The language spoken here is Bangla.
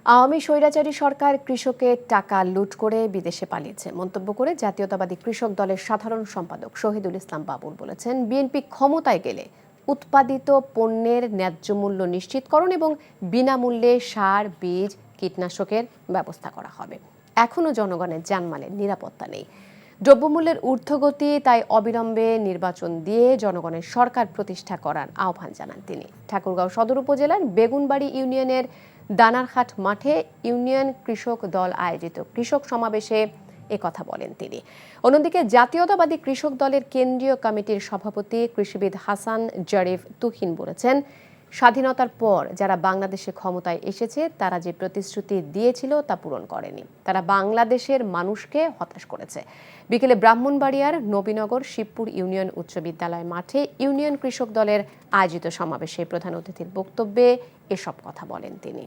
আওয়ামী স্বৈরাচারী সরকার কৃষকের টাকা লুট করে বিদেশে পালিয়েছে মন্তব্য করে জাতীয়তাবাদী কৃষক দলের সাধারণ সম্পাদক শহীদুল ইসলাম বাবুল বলেছেন, বিএনপি ক্ষমতায় গেলে উৎপাদিত পণ্যের ন্যায্য মূল্য নিশ্চিতকরণ এবং বিনামূল্যে সার, বীজ, কীটনাশকের ব্যবস্থা করা হবে। এখনও জনগণের জানমালের নিরাপত্তা নেই। দ্রব্যমূল্যের ঊর্ধ্বগতি, তাই অবিলম্বে নির্বাচন দিয়ে জনগণের সরকার প্রতিষ্ঠা করার আহ্বান জানান তিনি। ঠাকুরগাঁও সদর উপজেলার বেগুনবাড়ি ইউনিয়নের দানারহাট মাঠে ইউনিয়ন কৃষক দল আয়োজিত কৃষক সমাবেশে কথা বলেন তিনি। অন্যদিকে জাতীয়তাবাদী কৃষক দলের কেন্দ্রীয় কমিটির সভাপতি কৃষিবিদ হাসান জারিফ তুহিন বলেছেন, স্বাধীনতার পর যারা বাংলাদেশে ক্ষমতায় এসেছে তারা যে প্রতিশ্রুতি দিয়েছিল তা পূরণ করেনি। তারা বাংলাদেশের মানুষকে হতাশ করেছে। বিকেলে ব্রাহ্মণবাড়িয়ার নবীনগর শিবপুর ইউনিয়ন উচ্চ বিদ্যালয় মাঠে ইউনিয়ন কৃষক দলের আয়োজিত সমাবেশে প্রধান অতিথির বক্তব্যে এসব কথা বলেন তিনি।